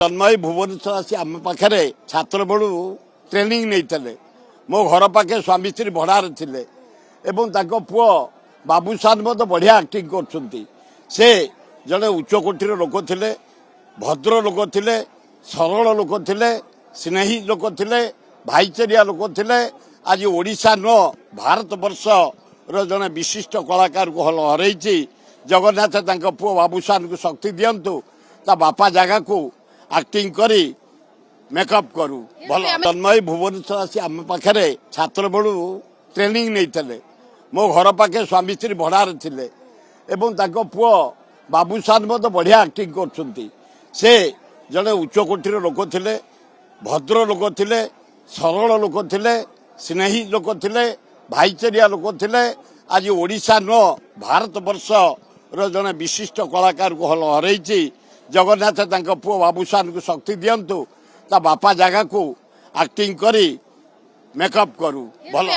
तन्मय भुवनेश्वर आसी आम पाखे छात्र बेलू ट्रेनिंग नहीं मो घर पाखे स्वामी स्त्री भड़ार थे पुओ बाबूसान बढ़िया एक्टिंग कर जड़े उच्चकोटीर लोक थे भद्र लोक थे सरल लोक थे स्नेही लोक थे भाईचारिया लोक थे आज ओडिशा न भारत वर्ष जड़े विशिष्ट कलाकार को हरई जगन्नाथ पुओ बाबूसान को शक्ति दिंतु ता बापा जगह को एक्टिंग करी मेकअप करू भल तन्मय भुवनेश्वर आसी आम पाखे छात्र बेलू ट्रेनिंग नहीं मो घर पाखे स्वामी स्त्री भड़ार थे पुओ बाबूसान बढ़िया एक्टिंग कर जड़े उच्चकोटीर लोक थे भद्र लोक थे सरल लोक थे स्नेही लोक थे भाईचारिया लोक थे आज ओडिशा न भारत वर्ष जड़े विशिष्ट कलाकार को हरई जगन्नाथ पुओ बाबूसान को शक्ति दिंतु ता बापा जगह को एक्टिंग करी मेकअप करू भल।